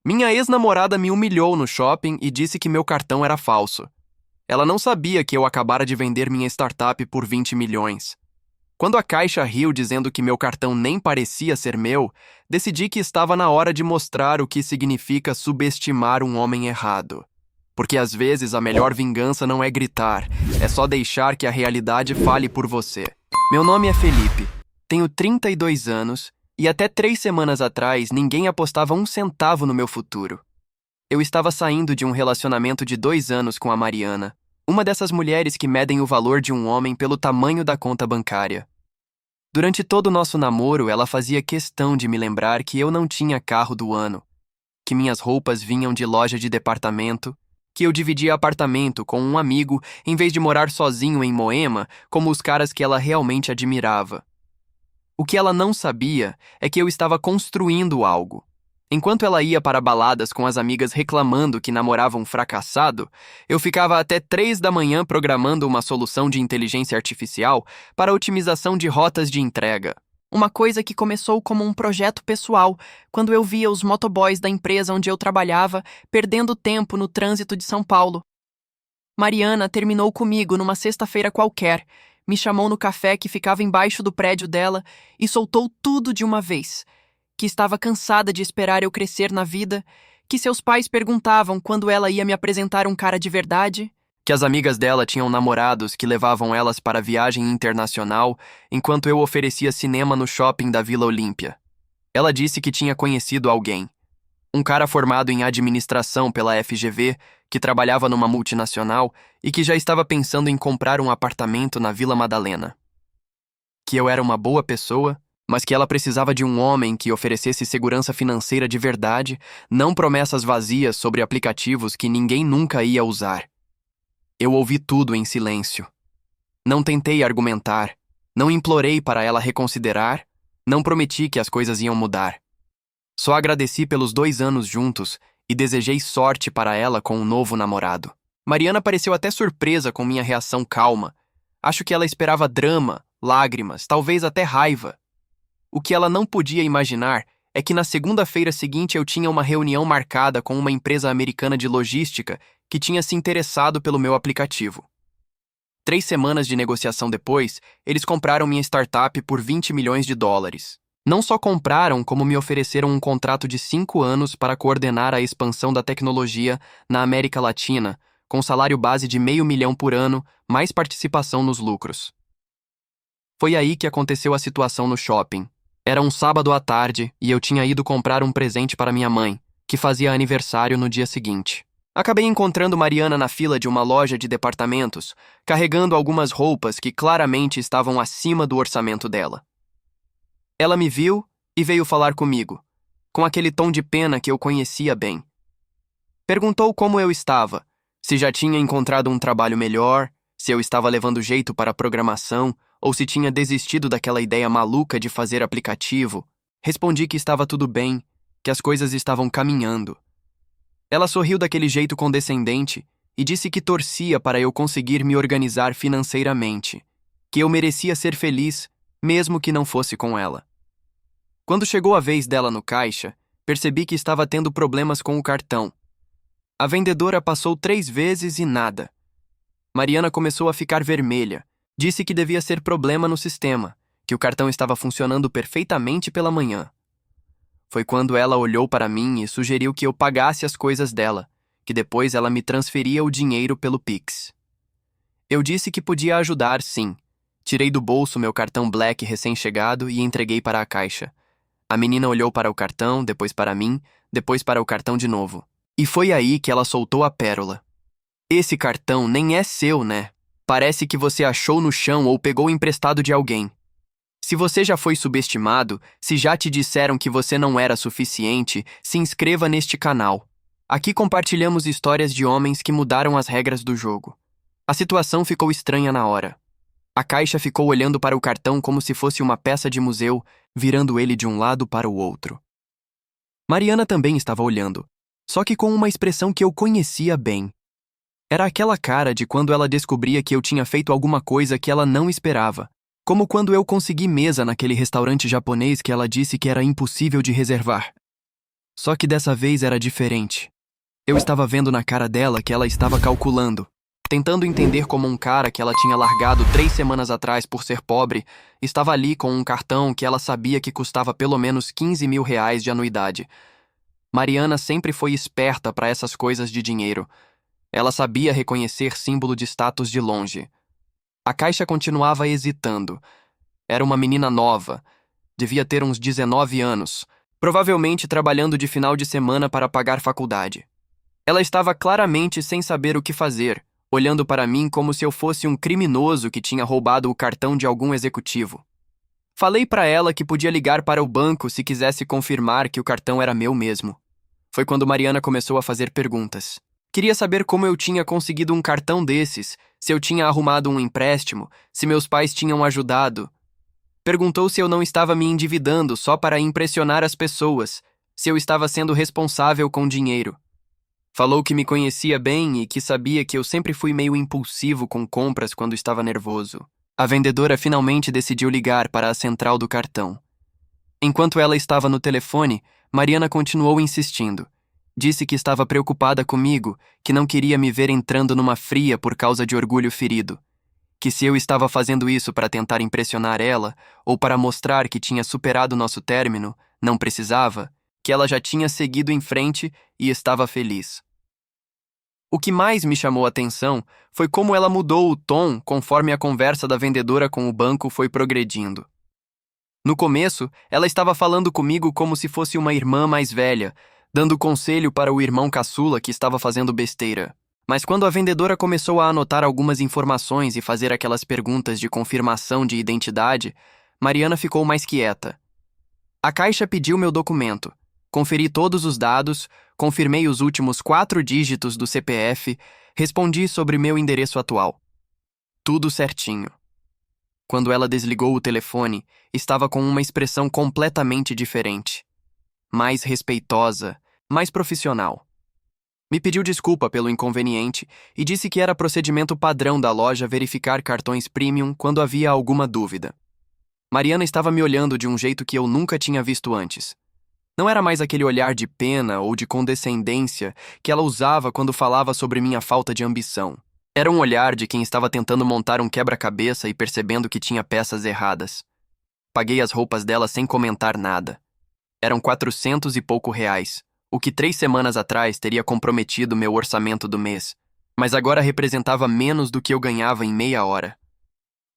Minha ex-namorada me humilhou no shopping e disse que meu cartão era falso. Ela não sabia que eu acabara de vender minha startup por 20 milhões. Quando a Caixa riu dizendo que meu cartão nem parecia ser meu, decidi que estava na hora de mostrar o que significa subestimar um homem errado. Porque às vezes a melhor vingança não é gritar, é só deixar que a realidade fale por você. Meu nome é Felipe, tenho 32 anos e até 3 semanas atrás ninguém apostava um centavo no meu futuro. Eu estava saindo de um relacionamento de 2 anos com a Mariana, uma dessas mulheres que medem o valor de um homem pelo tamanho da conta bancária. Durante todo o nosso namoro, ela fazia questão de me lembrar que eu não tinha carro do ano, que minhas roupas vinham de loja de departamento, que eu dividia apartamento com um amigo em vez de morar sozinho em Moema, como os caras que ela realmente admirava. O que ela não sabia é que eu estava construindo algo. Enquanto ela ia para baladas com as amigas reclamando que namorava um fracassado, eu ficava até 3 da manhã programando uma solução de inteligência artificial para otimização de rotas de entrega. Uma coisa que começou como um projeto pessoal, quando eu via os motoboys da empresa onde eu trabalhava perdendo tempo no trânsito de São Paulo. Mariana terminou comigo numa sexta-feira qualquer, me chamou no café que ficava embaixo do prédio dela e soltou tudo de uma vez. Que estava cansada de esperar eu crescer na vida, que seus pais perguntavam quando ela ia me apresentar um cara de verdade, que as amigas dela tinham namorados que levavam elas para viagem internacional, enquanto eu oferecia cinema no shopping da Vila Olímpia. Ela disse que tinha conhecido alguém, um cara formado em administração pela FGV, que trabalhava numa multinacional e que já estava pensando em comprar um apartamento na Vila Madalena. Que eu era uma boa pessoa, mas que ela precisava de um homem que oferecesse segurança financeira de verdade, não promessas vazias sobre aplicativos que ninguém nunca ia usar. Eu ouvi tudo em silêncio. Não tentei argumentar, não implorei para ela reconsiderar, não prometi que as coisas iam mudar. Só agradeci pelos 2 anos juntos e desejei sorte para ela com um novo namorado. Mariana pareceu até surpresa com minha reação calma. Acho que ela esperava drama, lágrimas, talvez até raiva. O que ela não podia imaginar é que na segunda-feira seguinte eu tinha uma reunião marcada com uma empresa americana de logística que tinha se interessado pelo meu aplicativo. 3 semanas de negociação depois, eles compraram minha startup por 20 milhões de dólares. Não só compraram, como me ofereceram um contrato de 5 anos para coordenar a expansão da tecnologia na América Latina, com salário base de $500 mil por ano, mais participação nos lucros. Foi aí que aconteceu a situação no shopping. Era um sábado à tarde e eu tinha ido comprar um presente para minha mãe, que fazia aniversário no dia seguinte. Acabei encontrando Mariana na fila de uma loja de departamentos, carregando algumas roupas que claramente estavam acima do orçamento dela. Ela me viu e veio falar comigo, com aquele tom de pena que eu conhecia bem. Perguntou como eu estava, se já tinha encontrado um trabalho melhor, se eu estava levando jeito para a programação, ou se tinha desistido daquela ideia maluca de fazer aplicativo. Respondi que estava tudo bem, que as coisas estavam caminhando. Ela sorriu daquele jeito condescendente e disse que torcia para eu conseguir me organizar financeiramente, que eu merecia ser feliz, mesmo que não fosse com ela. Quando chegou a vez dela no caixa, percebi que estava tendo problemas com o cartão. A vendedora passou 3 vezes e nada. Mariana começou a ficar vermelha. Disse que devia ser problema no sistema, que o cartão estava funcionando perfeitamente pela manhã. Foi quando ela olhou para mim e sugeriu que eu pagasse as coisas dela, que depois ela me transferia o dinheiro pelo Pix. Eu disse que podia ajudar, sim. Tirei do bolso meu cartão Black recém-chegado e entreguei para a caixa. A menina olhou para o cartão, depois para mim, depois para o cartão de novo. E foi aí que ela soltou a pérola. Esse cartão nem é seu, né? Parece que você achou no chão ou pegou emprestado de alguém. Se você já foi subestimado, se já te disseram que você não era suficiente, se inscreva neste canal. Aqui compartilhamos histórias de homens que mudaram as regras do jogo. A situação ficou estranha na hora. A caixa ficou olhando para o cartão como se fosse uma peça de museu, virando ele de um lado para o outro. Mariana também estava olhando, só que com uma expressão que eu conhecia bem. Era aquela cara de quando ela descobria que eu tinha feito alguma coisa que ela não esperava, como quando eu consegui mesa naquele restaurante japonês que ela disse que era impossível de reservar. Só que dessa vez era diferente. Eu estava vendo na cara dela que ela estava calculando, tentando entender como um cara que ela tinha largado 3 semanas atrás por ser pobre estava ali com um cartão que ela sabia que custava pelo menos 15 mil reais de anuidade. Mariana sempre foi esperta para essas coisas de dinheiro. Ela sabia reconhecer símbolo de status de longe. A Caixa continuava hesitando. Era uma menina nova. Devia ter uns 19 anos, provavelmente trabalhando de final de semana para pagar faculdade. Ela estava claramente sem saber o que fazer, olhando para mim como se eu fosse um criminoso que tinha roubado o cartão de algum executivo. Falei para ela que podia ligar para o banco se quisesse confirmar que o cartão era meu mesmo. Foi quando Mariana começou a fazer perguntas. Queria saber como eu tinha conseguido um cartão desses, se eu tinha arrumado um empréstimo, se meus pais tinham ajudado. Perguntou se eu não estava me endividando só para impressionar as pessoas, se eu estava sendo responsável com dinheiro. Falou que me conhecia bem e que sabia que eu sempre fui meio impulsivo com compras quando estava nervoso. A vendedora finalmente decidiu ligar para a central do cartão. Enquanto ela estava no telefone, Mariana continuou insistindo. Disse que estava preocupada comigo, que não queria me ver entrando numa fria por causa de orgulho ferido. Que se eu estava fazendo isso para tentar impressionar ela, ou para mostrar que tinha superado nosso término, não precisava, que ela já tinha seguido em frente e estava feliz. O que mais me chamou a atenção foi como ela mudou o tom conforme a conversa da vendedora com o banco foi progredindo. No começo, ela estava falando comigo como se fosse uma irmã mais velha, dando conselho para o irmão caçula que estava fazendo besteira. Mas quando a vendedora começou a anotar algumas informações e fazer aquelas perguntas de confirmação de identidade, Mariana ficou mais quieta. A Caixa pediu meu documento. Conferi todos os dados, confirmei os últimos 4 dígitos do CPF, respondi sobre meu endereço atual. Tudo certinho. Quando ela desligou o telefone, estava com uma expressão completamente diferente. Mais respeitosa, mais profissional. Me pediu desculpa pelo inconveniente e disse que era procedimento padrão da loja verificar cartões premium quando havia alguma dúvida. Mariana estava me olhando de um jeito que eu nunca tinha visto antes. Não era mais aquele olhar de pena ou de condescendência que ela usava quando falava sobre minha falta de ambição. Era um olhar de quem estava tentando montar um quebra-cabeça e percebendo que tinha peças erradas. Paguei as roupas dela sem comentar nada. Eram 400 e pouco reais, o que 3 semanas atrás teria comprometido meu orçamento do mês, mas agora representava menos do que eu ganhava em meia hora.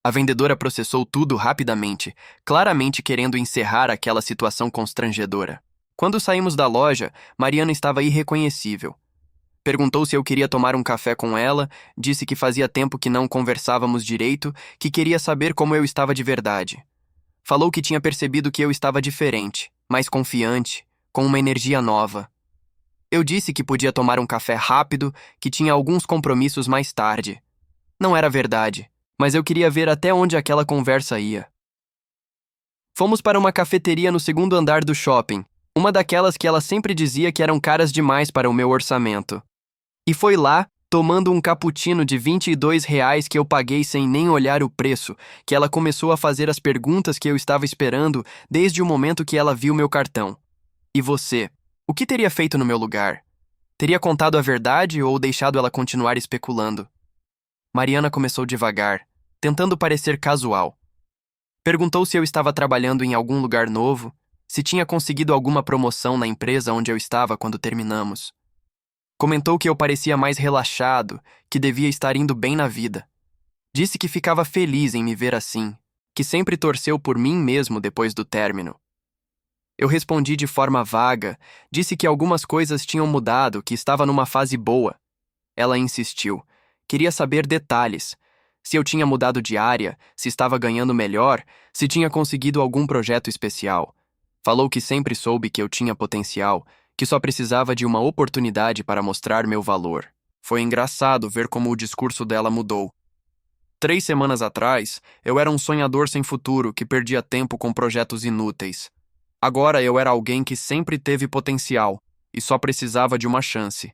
A vendedora processou tudo rapidamente, claramente querendo encerrar aquela situação constrangedora. Quando saímos da loja, Mariana estava irreconhecível. Perguntou se eu queria tomar um café com ela, disse que fazia tempo que não conversávamos direito, que queria saber como eu estava de verdade. Falou que tinha percebido que eu estava diferente, mais confiante, com uma energia nova. Eu disse que podia tomar um café rápido, que tinha alguns compromissos mais tarde. Não era verdade, mas eu queria ver até onde aquela conversa ia. Fomos para uma cafeteria no 2º andar do shopping, uma daquelas que ela sempre dizia que eram caras demais para o meu orçamento. E foi lá, tomando um cappuccino de R$ 22 que eu paguei sem nem olhar o preço, que ela começou a fazer as perguntas que eu estava esperando desde o momento que ela viu meu cartão. E você? O que teria feito no meu lugar? Teria contado a verdade ou deixado ela continuar especulando? Mariana começou devagar, tentando parecer casual. Perguntou se eu estava trabalhando em algum lugar novo, se tinha conseguido alguma promoção na empresa onde eu estava quando terminamos. Comentou que eu parecia mais relaxado, que devia estar indo bem na vida. Disse que ficava feliz em me ver assim, que sempre torceu por mim mesmo depois do término. Eu respondi de forma vaga, disse que algumas coisas tinham mudado, que estava numa fase boa. Ela insistiu. Queria saber detalhes. Se eu tinha mudado de área, se estava ganhando melhor, se tinha conseguido algum projeto especial. Falou que sempre soube que eu tinha potencial, que só precisava de uma oportunidade para mostrar meu valor. Foi engraçado ver como o discurso dela mudou. 3 semanas atrás, eu era um sonhador sem futuro que perdia tempo com projetos inúteis. Agora eu era alguém que sempre teve potencial e só precisava de uma chance.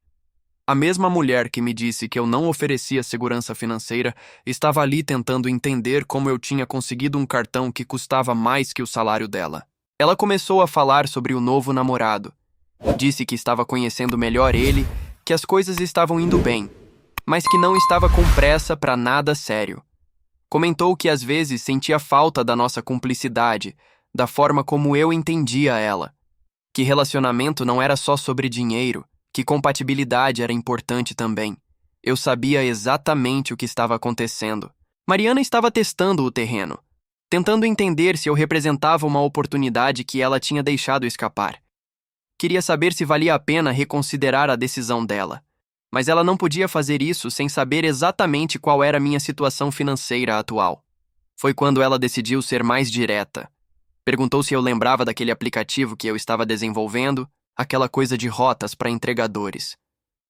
A mesma mulher que me disse que eu não oferecia segurança financeira estava ali tentando entender como eu tinha conseguido um cartão que custava mais que o salário dela. Ela começou a falar sobre o novo namorado. Disse que estava conhecendo melhor ele, que as coisas estavam indo bem, mas que não estava com pressa para nada sério. Comentou que às vezes sentia falta da nossa cumplicidade, da forma como eu entendia ela. Que relacionamento não era só sobre dinheiro, que compatibilidade era importante também. Eu sabia exatamente o que estava acontecendo. Mariana estava testando o terreno, tentando entender se eu representava uma oportunidade que ela tinha deixado escapar. Queria saber se valia a pena reconsiderar a decisão dela. Mas ela não podia fazer isso sem saber exatamente qual era a minha situação financeira atual. Foi quando ela decidiu ser mais direta. Perguntou se eu lembrava daquele aplicativo que eu estava desenvolvendo, aquela coisa de rotas para entregadores.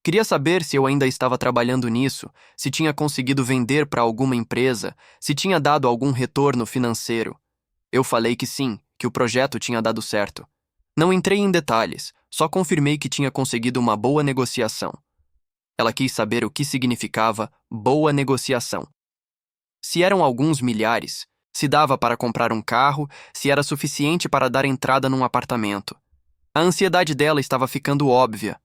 Queria saber se eu ainda estava trabalhando nisso, se tinha conseguido vender para alguma empresa, se tinha dado algum retorno financeiro. Eu falei que sim, que o projeto tinha dado certo. Não entrei em detalhes, só confirmei que tinha conseguido uma boa negociação. Ela quis saber o que significava boa negociação. Se eram alguns milhares, se dava para comprar um carro, se era suficiente para dar entrada num apartamento. A ansiedade dela estava ficando óbvia.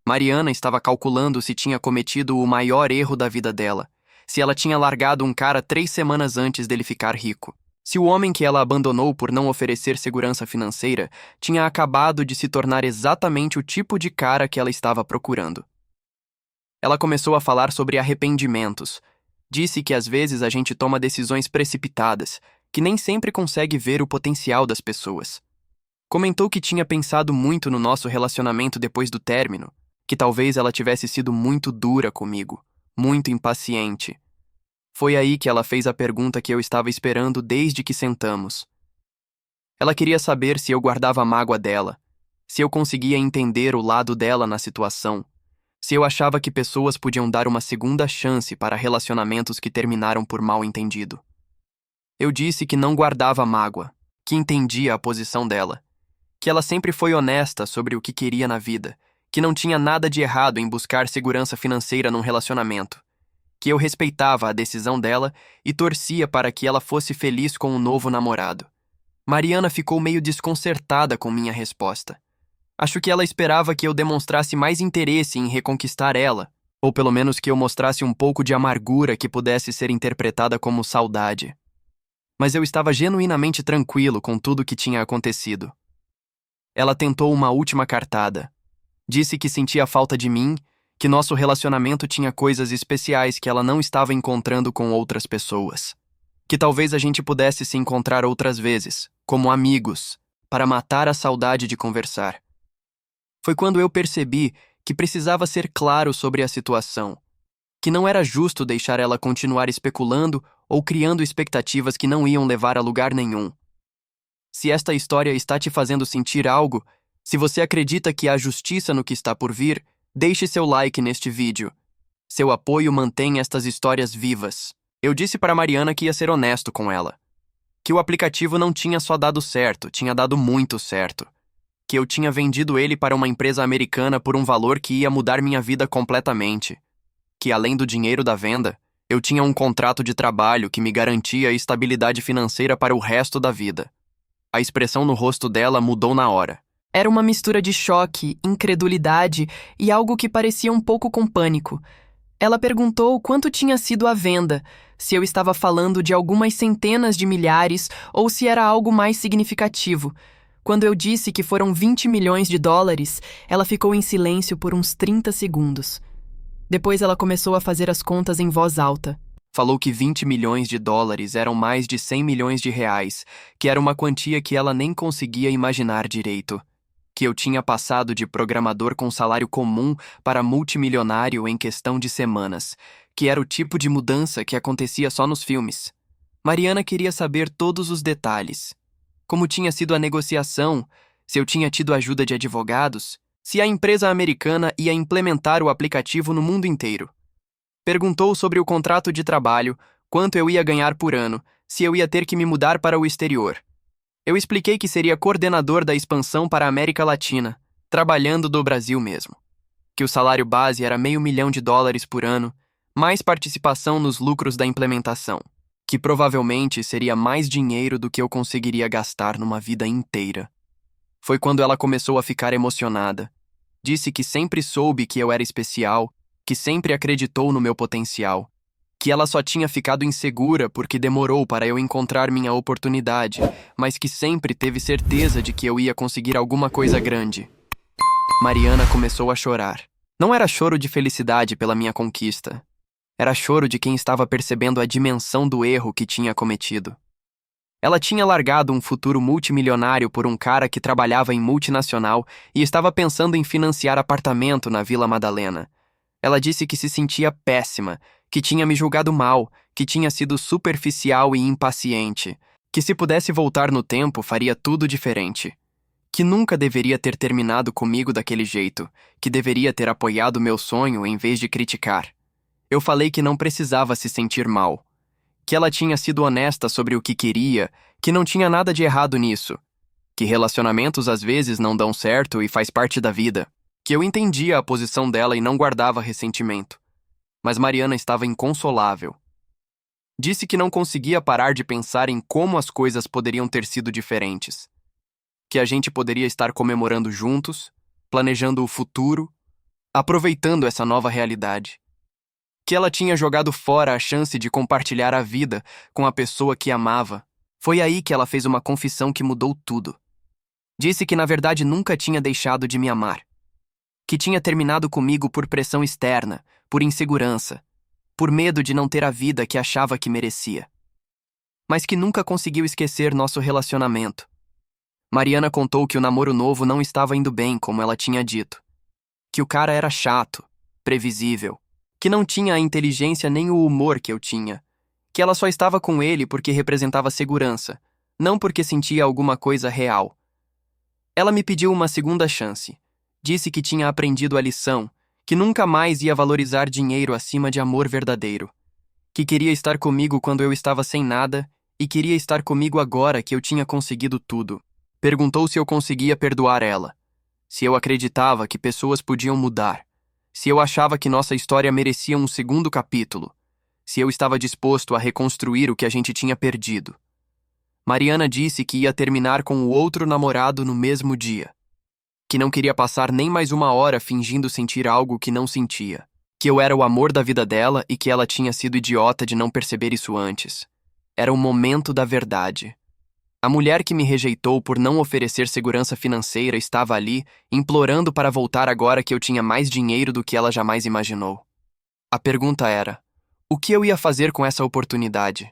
Mariana estava calculando se tinha cometido o maior erro da vida dela, se ela tinha largado um cara 3 semanas antes dele ficar rico. Se o homem que ela abandonou por não oferecer segurança financeira tinha acabado de se tornar exatamente o tipo de cara que ela estava procurando. Ela começou a falar sobre arrependimentos. Disse que às vezes a gente toma decisões precipitadas, que nem sempre consegue ver o potencial das pessoas. Comentou que tinha pensado muito no nosso relacionamento depois do término, que talvez ela tivesse sido muito dura comigo, muito impaciente. Foi aí que ela fez a pergunta que eu estava esperando desde que sentamos. Ela queria saber se eu guardava a mágoa dela, se eu conseguia entender o lado dela na situação, se eu achava que pessoas podiam dar uma segunda chance para relacionamentos que terminaram por mal-entendido. Eu disse que não guardava mágoa, que entendia a posição dela, que ela sempre foi honesta sobre o que queria na vida, que não tinha nada de errado em buscar segurança financeira num relacionamento, que eu respeitava a decisão dela e torcia para que ela fosse feliz com o novo namorado. Mariana ficou meio desconcertada com minha resposta. Acho que ela esperava que eu demonstrasse mais interesse em reconquistar ela, ou pelo menos que eu mostrasse um pouco de amargura que pudesse ser interpretada como saudade. Mas eu estava genuinamente tranquilo com tudo o que tinha acontecido. Ela tentou uma última cartada. Disse que sentia falta de mim, que nosso relacionamento tinha coisas especiais que ela não estava encontrando com outras pessoas. Que talvez a gente pudesse se encontrar outras vezes, como amigos, para matar a saudade de conversar. Foi quando eu percebi que precisava ser claro sobre a situação, que não era justo deixar ela continuar especulando ou criando expectativas que não iam levar a lugar nenhum. Se esta história está te fazendo sentir algo, se você acredita que há justiça no que está por vir, deixe seu like neste vídeo. Seu apoio mantém estas histórias vivas. Eu disse para Mariana que ia ser honesto com ela. Que o aplicativo não tinha só dado certo, tinha dado muito certo. Que eu tinha vendido ele para uma empresa americana por um valor que ia mudar minha vida completamente. Que além do dinheiro da venda, eu tinha um contrato de trabalho que me garantia estabilidade financeira para o resto da vida. A expressão no rosto dela mudou na hora. Era uma mistura de choque, incredulidade e algo que parecia um pouco com pânico. Ela perguntou quanto tinha sido a venda, se eu estava falando de algumas centenas de milhares ou se era algo mais significativo. Quando eu disse que foram 20 milhões de dólares, ela ficou em silêncio por uns 30 segundos. Depois ela começou a fazer as contas em voz alta. Falou que 20 milhões de dólares eram mais de 100 milhões de reais, que era uma quantia que ela nem conseguia imaginar direito. Que eu tinha passado de programador com salário comum para multimilionário em questão de semanas, que era o tipo de mudança que acontecia só nos filmes. Mariana queria saber todos os detalhes. Como tinha sido a negociação, se eu tinha tido ajuda de advogados, se a empresa americana ia implementar o aplicativo no mundo inteiro. Perguntou sobre o contrato de trabalho, quanto eu ia ganhar por ano, se eu ia ter que me mudar para o exterior. Eu expliquei que seria coordenador da expansão para a América Latina, trabalhando do Brasil mesmo. Que o salário base era $500 mil por ano, mais participação nos lucros da implementação. Que provavelmente seria mais dinheiro do que eu conseguiria gastar numa vida inteira. Foi quando ela começou a ficar emocionada. Disse que sempre soube que eu era especial, que sempre acreditou no meu potencial, que ela só tinha ficado insegura porque demorou para eu encontrar minha oportunidade, mas que sempre teve certeza de que eu ia conseguir alguma coisa grande. Mariana começou a chorar. Não era choro de felicidade pela minha conquista. Era choro de quem estava percebendo a dimensão do erro que tinha cometido. Ela tinha largado um futuro multimilionário por um cara que trabalhava em multinacional e estava pensando em financiar apartamento na Vila Madalena. Ela disse que se sentia péssima, que tinha me julgado mal, que tinha sido superficial e impaciente, que se pudesse voltar no tempo faria tudo diferente, que nunca deveria ter terminado comigo daquele jeito, que deveria ter apoiado meu sonho em vez de criticar. Eu falei que não precisava se sentir mal, que ela tinha sido honesta sobre o que queria, que não tinha nada de errado nisso, que relacionamentos às vezes não dão certo e faz parte da vida, que eu entendia a posição dela e não guardava ressentimento. Mas Mariana estava inconsolável. Disse que não conseguia parar de pensar em como as coisas poderiam ter sido diferentes, que a gente poderia estar comemorando juntos, planejando o futuro, aproveitando essa nova realidade. Que ela tinha jogado fora a chance de compartilhar a vida com a pessoa que amava. Foi aí que ela fez uma confissão que mudou tudo. Disse que na verdade nunca tinha deixado de me amar. Que tinha terminado comigo por pressão externa, por insegurança, por medo de não ter a vida que achava que merecia. Mas que nunca conseguiu esquecer nosso relacionamento. Mariana contou que o namoro novo não estava indo bem, como ela tinha dito. Que o cara era chato, previsível, que não tinha a inteligência nem o humor que eu tinha, que ela só estava com ele porque representava segurança, não porque sentia alguma coisa real. Ela me pediu uma segunda chance. Disse que tinha aprendido a lição, que nunca mais ia valorizar dinheiro acima de amor verdadeiro, que queria estar comigo quando eu estava sem nada e queria estar comigo agora que eu tinha conseguido tudo. Perguntou se eu conseguia perdoar ela, se eu acreditava que pessoas podiam mudar, se eu achava que nossa história merecia um segundo capítulo, se eu estava disposto a reconstruir o que a gente tinha perdido. Mariana disse que ia terminar com o outro namorado no mesmo dia, que não queria passar nem mais uma hora fingindo sentir algo que não sentia, que eu era o amor da vida dela e que ela tinha sido idiota de não perceber isso antes. Era o momento da verdade. A mulher que me rejeitou por não oferecer segurança financeira estava ali, implorando para voltar agora que eu tinha mais dinheiro do que ela jamais imaginou. A pergunta era: o que eu ia fazer com essa oportunidade?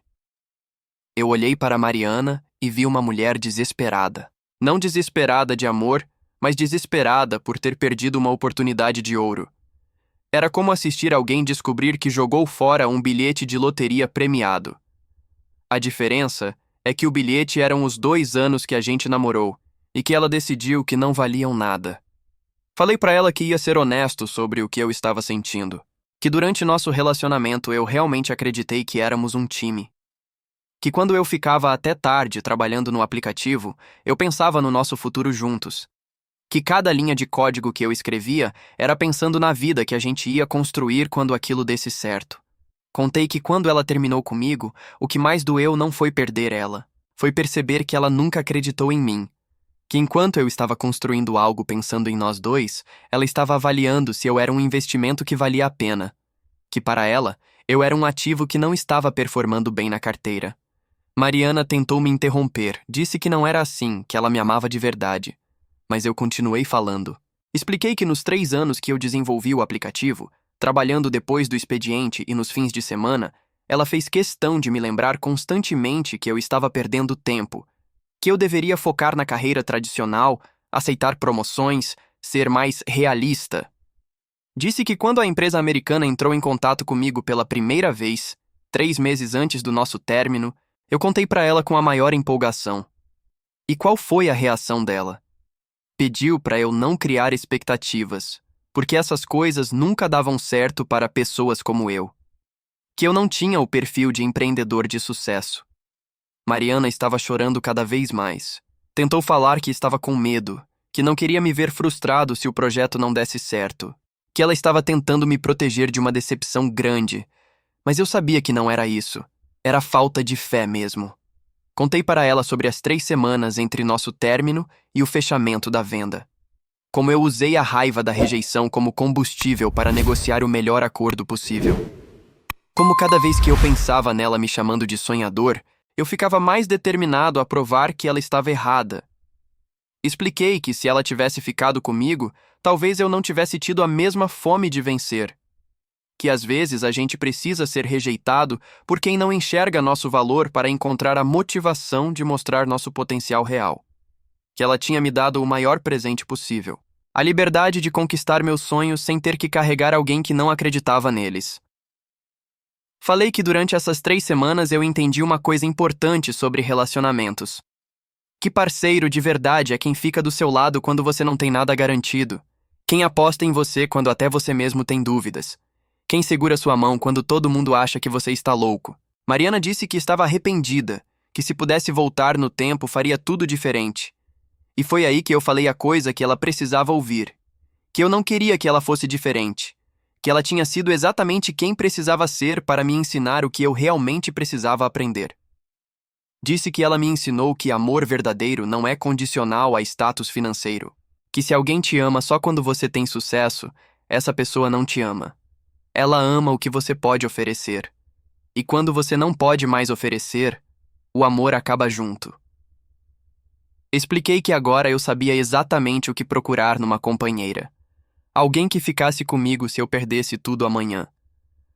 Eu olhei para Mariana e vi uma mulher desesperada. Não desesperada de amor, mas desesperada por ter perdido uma oportunidade de ouro. Era como assistir alguém descobrir que jogou fora um bilhete de loteria premiado. A diferença é que o bilhete eram os 2 anos que a gente namorou e que ela decidiu que não valiam nada. Falei para ela que ia ser honesto sobre o que eu estava sentindo, que durante nosso relacionamento eu realmente acreditei que éramos um time. Que quando eu ficava até tarde trabalhando no aplicativo, eu pensava no nosso futuro juntos. Que cada linha de código que eu escrevia era pensando na vida que a gente ia construir quando aquilo desse certo. Contei que quando ela terminou comigo, o que mais doeu não foi perder ela, foi perceber que ela nunca acreditou em mim. Que enquanto eu estava construindo algo pensando em nós dois, ela estava avaliando se eu era um investimento que valia a pena. Que para ela, eu era um ativo que não estava performando bem na carteira. Mariana tentou me interromper, disse que não era assim, que ela me amava de verdade. Mas eu continuei falando. Expliquei que nos 3 anos que eu desenvolvi o aplicativo, trabalhando depois do expediente e nos fins de semana, ela fez questão de me lembrar constantemente que eu estava perdendo tempo, que eu deveria focar na carreira tradicional, aceitar promoções, ser mais realista. Disse que quando a empresa americana entrou em contato comigo pela primeira vez, 3 meses antes do nosso término, eu contei para ela com a maior empolgação. E qual foi a reação dela? Pediu para eu não criar expectativas, porque essas coisas nunca davam certo para pessoas como eu. Que eu não tinha o perfil de empreendedor de sucesso. Mariana estava chorando cada vez mais. Tentou falar que estava com medo, que não queria me ver frustrado se o projeto não desse certo, que ela estava tentando me proteger de uma decepção grande, mas eu sabia que não era isso. Era falta de fé mesmo. Contei para ela sobre as 3 semanas entre nosso término e o fechamento da venda. Como eu usei a raiva da rejeição como combustível para negociar o melhor acordo possível. Como cada vez que eu pensava nela me chamando de sonhador, eu ficava mais determinado a provar que ela estava errada. Expliquei que se ela tivesse ficado comigo, talvez eu não tivesse tido a mesma fome de vencer. Que às vezes a gente precisa ser rejeitado por quem não enxerga nosso valor para encontrar a motivação de mostrar nosso potencial real. Que ela tinha me dado o maior presente possível. A liberdade de conquistar meus sonhos sem ter que carregar alguém que não acreditava neles. Falei que durante essas 3 semanas eu entendi uma coisa importante sobre relacionamentos. Que parceiro de verdade é quem fica do seu lado quando você não tem nada garantido. Quem aposta em você quando até você mesmo tem dúvidas. Quem segura sua mão quando todo mundo acha que você está louco. Mariana disse que estava arrependida, que se pudesse voltar no tempo faria tudo diferente. E foi aí que eu falei a coisa que ela precisava ouvir. Que eu não queria que ela fosse diferente. Que ela tinha sido exatamente quem precisava ser para me ensinar o que eu realmente precisava aprender. Disse que ela me ensinou que amor verdadeiro não é condicional a status financeiro. Que se alguém te ama só quando você tem sucesso, essa pessoa não te ama. Ela ama o que você pode oferecer. E quando você não pode mais oferecer, o amor acaba junto. Expliquei que agora eu sabia exatamente o que procurar numa companheira. Alguém que ficasse comigo se eu perdesse tudo amanhã.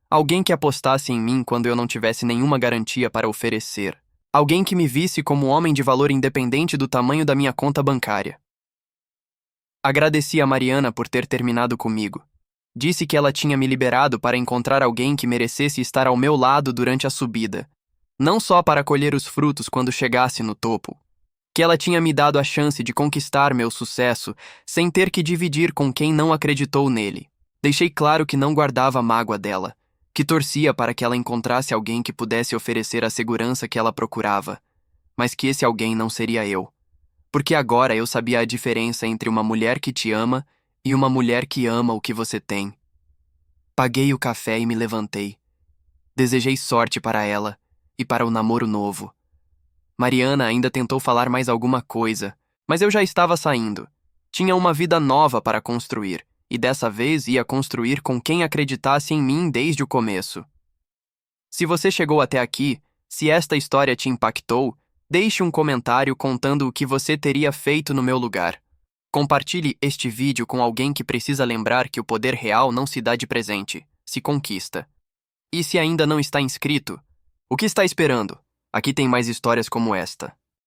Alguém que apostasse em mim quando eu não tivesse nenhuma garantia para oferecer. Alguém que me visse como um homem de valor independente do tamanho da minha conta bancária. Agradeci a Mariana por ter terminado comigo. Disse que ela tinha me liberado para encontrar alguém que merecesse estar ao meu lado durante a subida. Não só para colher os frutos quando chegasse no topo. Que ela tinha me dado a chance de conquistar meu sucesso sem ter que dividir com quem não acreditou nele. Deixei claro que não guardava mágoa dela, que torcia para que ela encontrasse alguém que pudesse oferecer a segurança que ela procurava, mas que esse alguém não seria eu. Porque agora eu sabia a diferença entre uma mulher que te ama e uma mulher que ama o que você tem. Paguei o café e me levantei. Desejei sorte para ela e para o namoro novo. Mariana ainda tentou falar mais alguma coisa, mas eu já estava saindo. Tinha uma vida nova para construir, e dessa vez ia construir com quem acreditasse em mim desde o começo. Se você chegou até aqui, se esta história te impactou, deixe um comentário contando o que você teria feito no meu lugar. Compartilhe este vídeo com alguém que precisa lembrar que o poder real não se dá de presente, se conquista. E se ainda não está inscrito, o que está esperando? Aqui tem mais histórias como esta.